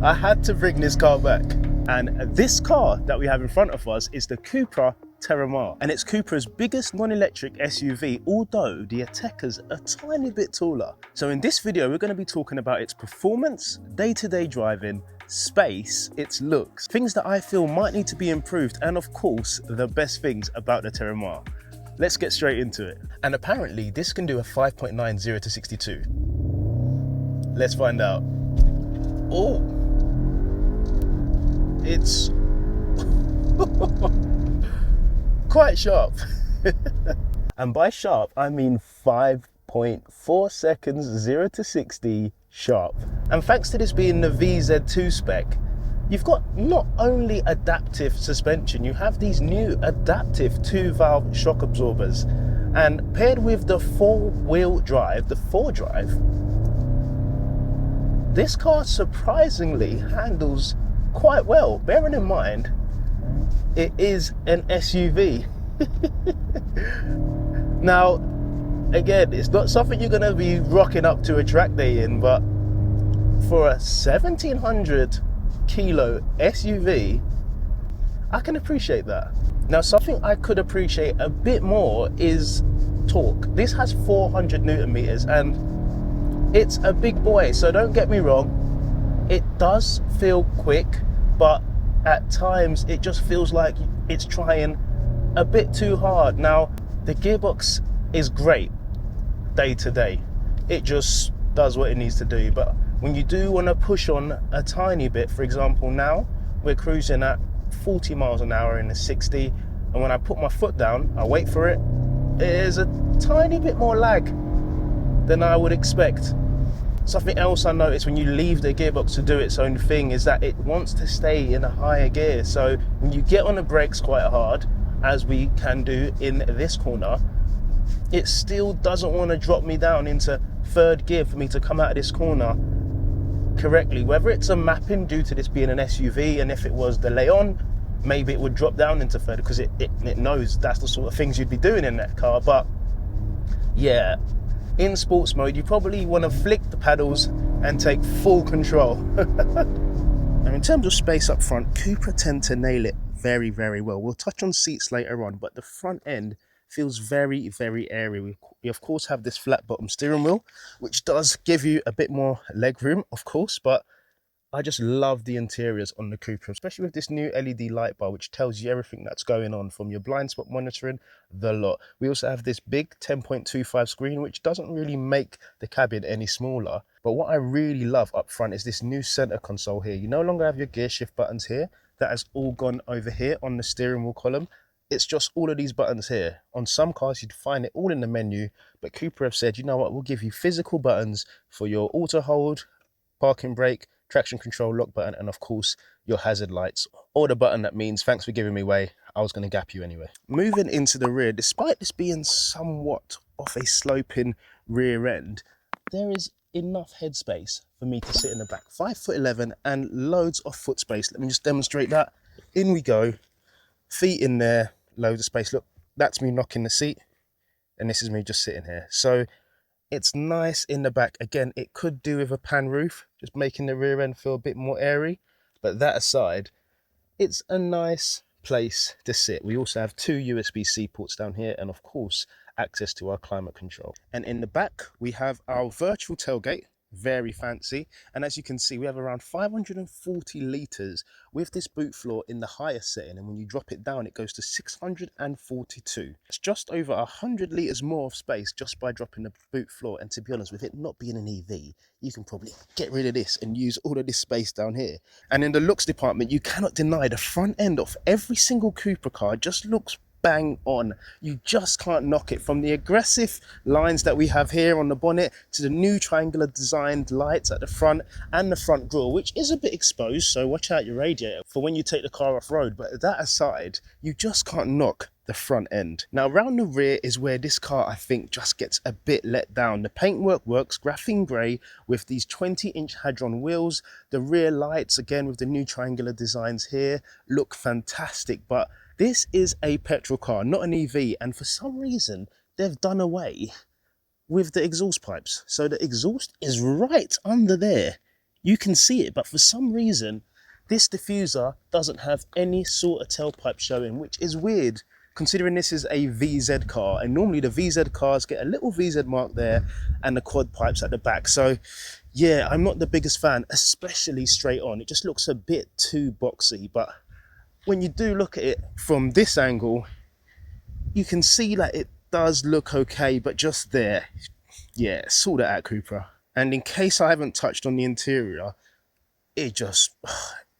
I had to bring this car back. And this car that we have in front of us is the CUPRA Terramar. And it's Cupra's biggest non-electric SUV, although the Ateca's a tiny bit taller. So in this video, we're going to be talking about its performance, day-to-day driving, space, its looks, things that I feel might need to be improved, and of course, the best things about the Terramar. Let's get straight into it. And apparently this can do a 5.9 0 to 62. Let's find out. Oh, it's quite sharp. And by sharp, I mean 5.4 seconds 0 to 60 sharp. And thanks to this being the VZ2 spec, you've got not only adaptive suspension, you have these new adaptive 2-valve shock absorbers. And paired with the 4-wheel drive, the 4-drive, this car surprisingly handles quite well, bearing in mind it is an SUV. Now, again, it's not something you're going to be rocking up to a track day in, but for a 1700 kilo SUV, I can appreciate that. Now, something I could appreciate a bit more is torque. This has 400 Newton meters and it's a big boy, so don't get me wrong, it does feel quick, but at times it just feels like it's trying a bit too hard. Now, the gearbox is great day to day, it just does what it needs to do, but when you do want to push on a tiny bit, for example, now we're cruising at 40 miles an hour in the 60, and when I put my foot down, I wait for it, there's a tiny bit more lag than I would expect. Something else I noticed when you leave the gearbox to do its own thing is that it wants to stay in a higher gear. So when you get on the brakes quite hard, as we can do in this corner, it still doesn't want to drop me down into third gear for me to come out of this corner correctly. Whether it's a mapping due to this being an SUV, and if it was the Leon, maybe it would drop down into third because it knows that's the sort of things you'd be doing in that car. But yeah, in sports mode, you probably want to flick the paddles and take full control. Now, in terms of space up front, Cupra tend to nail it very, very well. We'll touch on seats later on, but the front end feels very, very airy. We of course have this flat bottom steering wheel, which does give you a bit more leg room, of course, but I just love the interiors on the Cupra, especially with this new LED light bar, which tells you everything that's going on from your blind spot monitoring, the lot. We also have this big 10.25 screen, which doesn't really make the cabin any smaller. But what I really love up front is this new center console here. You no longer have your gear shift buttons here. That has all gone over here on the steering wheel column. It's just all of these buttons here. On some cars, you'd find it all in the menu, but Cupra have said, you know what, we'll give you physical buttons for your auto hold, parking brake, traction control, lock button, and of course your hazard lights, or the button that means thanks for giving me way, I was going to gap you anyway. Moving into the rear, despite this being somewhat off a sloping rear end, there is enough headspace for me to sit in the back. 5'11" and loads of foot space. Let me just demonstrate that. In we go, feet in there, loads of space. Look, that's me knocking the seat, and this is me just sitting here. So it's nice in the back. Again, it could do with a pan roof, just making the rear end feel a bit more airy. But that aside, it's a nice place to sit. We also have 2 USB-C ports down here, and of course, access to our climate control. And in the back, we have our virtual tailgate, very fancy. And as you can see, we have around 540 litres with this boot floor in the highest setting. And when you drop it down, it goes to 642. It's just over 100 litres more of space just by dropping the boot floor. And to be honest, with it not being an EV, you can probably get rid of this and use all of this space down here. And in the looks department, you cannot deny the front end of every single Cupra car just looks bang on. You just can't knock it, from the aggressive lines that we have here on the bonnet to the new triangular designed lights at the front and the front grille, which is a bit exposed, so watch out your radiator for when you take the car off road. But that aside, you just can't knock the front end. Now around the rear is where this car, I think, just gets a bit let down. The paintwork works, graphene grey with these 20-inch Hadron wheels. The rear lights, again with the new triangular designs here, look fantastic. But this is a petrol car, not an EV, and for some reason they've done away with the exhaust pipes. So the exhaust is right under there. you can see it, but for some reason, this diffuser doesn't have any sort of tailpipe showing, which is weird, considering this is a VZ car, and normally the VZ cars get a little VZ mark there and the quad pipes at the back. So yeah, I'm not the biggest fan, especially straight on. It just looks a bit too boxy, but when you do look at it from this angle, you can see that it does look okay, but just there, yeah, sort it out, CUPRA. And in case I haven't touched on the interior, it just,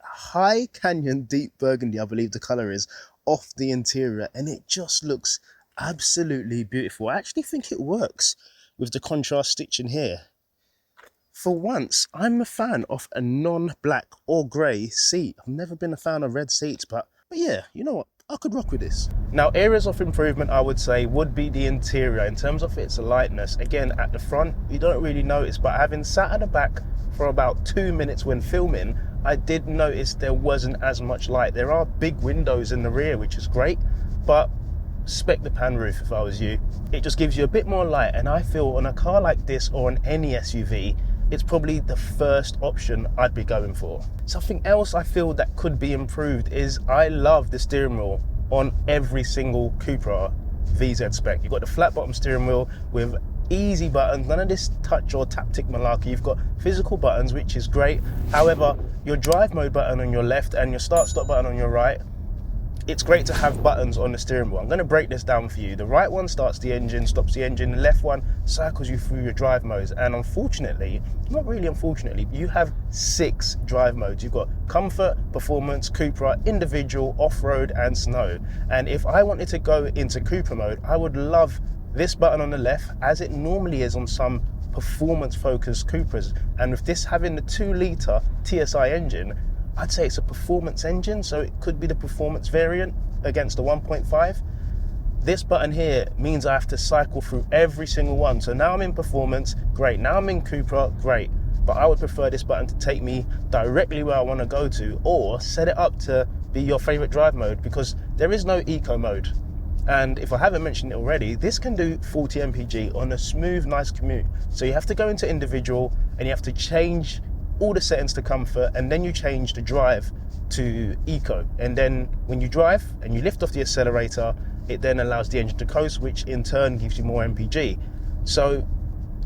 high canyon deep burgundy, I believe the color is, off the interior, and it just looks absolutely beautiful. I actually think it works with the contrast stitching here. For once, I'm a fan of a non-black or grey seat. I've never been a fan of red seats, but yeah, you know what? I could rock with this. Now, areas of improvement, I would say, would be the interior in terms of its lightness. Again, at the front, you don't really notice, but having sat at the back for about 2 minutes when filming, I did notice there wasn't as much light. There are big windows in the rear, which is great, but spec the pan roof if I was you. It just gives you a bit more light, and I feel on a car like this or on any SUV, it's probably the first option I'd be going for. Something else I feel that could be improved is I love the steering wheel on every single CUPRA VZ spec. You've got the flat bottom steering wheel with easy buttons, none of this touch or taptic malarkey. You've got physical buttons, which is great. However, your drive mode button on your left and your start stop button on your right, it's great to have buttons on the steering wheel. I'm going to break this down for you. The right one starts the engine, stops the engine. The left one cycles you through your drive modes. And unfortunately, not really unfortunately, you have 6 drive modes. You've got comfort, performance, CUPRA, individual, off-road, and snow. And if I wanted to go into CUPRA mode, I would love this button on the left, as it normally is on some performance-focused CUPRAs. And with this having the 2-litre TSI engine, I'd say it's a performance engine, so it could be the performance variant against the 1.5. This button here means I have to cycle through every single one. So now I'm in performance, great. Now I'm in CUPRA, great. But I would prefer this button to take me directly where I want to go to, or set it up to be your favorite drive mode, because there is no eco mode. And if I haven't mentioned it already, this can do 40 mpg on a smooth, nice commute. So you have to go into individual and you have to change all the settings to comfort, and then you change the drive to eco. And then when you drive and you lift off the accelerator, it then allows the engine to coast, which in turn gives you more mpg. So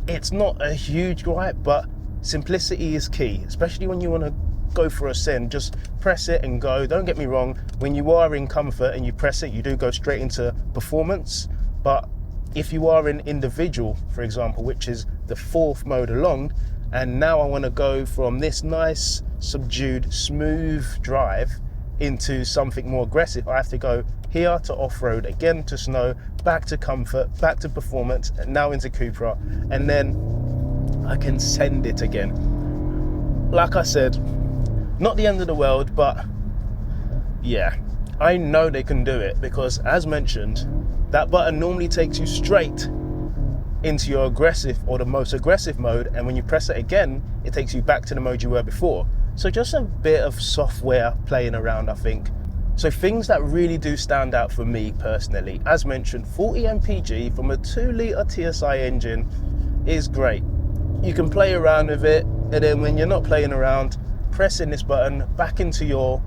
it's not a huge gripe, but simplicity is key, especially when you want to go for a send. Just press it and go. Don't get me wrong, when you are in comfort and you press it, you do go straight into performance. But if you are in individual, for example, which is the 4th mode along, and now I want to go from this nice, subdued, smooth drive into something more aggressive, I have to go here to off-road, again to snow, back to comfort, back to performance, and now into CUPRA, and then I can send it again. Like I said, not the end of the world, but yeah, I know they can do it, because as mentioned, that button normally takes you straight into your aggressive or the most aggressive mode, and when you press it again, it takes you back to the mode you were before. So just a bit of software playing around, I think. So things that really do stand out for me personally, as mentioned, 40 mpg from a 2-litre TSI engine is great. You can play around with it, and then when you're not playing around, pressing this button back into your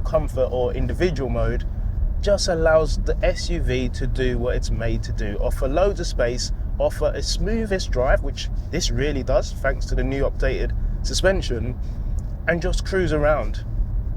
comfort or individual mode just allows the SUV to do what it's made to do. Offer loads of space, offer a smoothest drive, which this really does thanks to the new updated suspension, and just cruise around.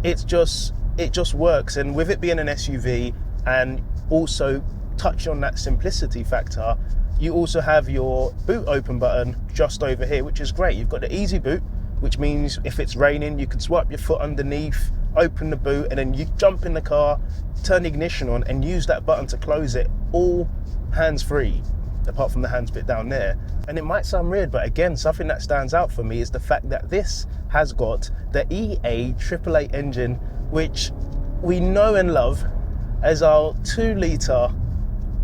It just works. And with it being an SUV and also touch on that simplicity factor, you also have your boot open button just over here, which is great. You've got the easy boot, which means if it's raining, you can swipe your foot underneath, open the boot, and then you jump in the car, turn the ignition on, and use that button to close it, all hands-free, apart from the hands bit down there. And it might sound weird, but again, something that stands out for me is the fact that this has got the EA 888 engine, which we know and love as our 2-litre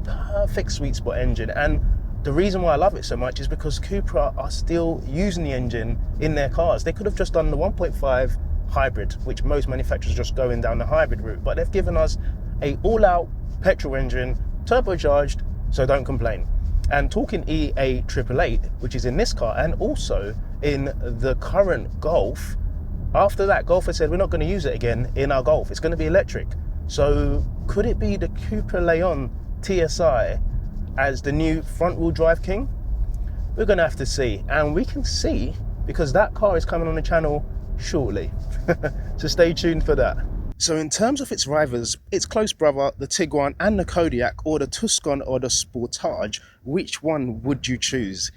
perfect sweet spot engine. And the reason why I love it so much is because CUPRA are still using the engine in their cars. They could have just done the 1.5 hybrid, which most manufacturers just going down the hybrid route, but they've given us a all-out petrol engine, turbocharged, so don't complain. And talking EA 888, which is in this car, and also in the current Golf. After that, Golf has said we're not going to use it again in our Golf. It's going to be electric. So could it be the CUPRA Leon TSI as the new front-wheel drive king? We're going to have to see. And we can see because that car is coming on the channel shortly. So stay tuned for that. So in terms of its rivals, its close brother, the Tiguan and the Kodiaq, or the Tucson or the Sportage, which one would you choose?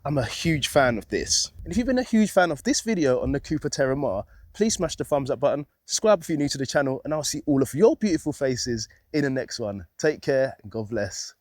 I'm a huge fan of this. And if you've been a huge fan of this video on the CUPRA Terramar, please smash the thumbs up button, subscribe if you're new to the channel, and I'll see all of your beautiful faces in the next one. Take care and God bless.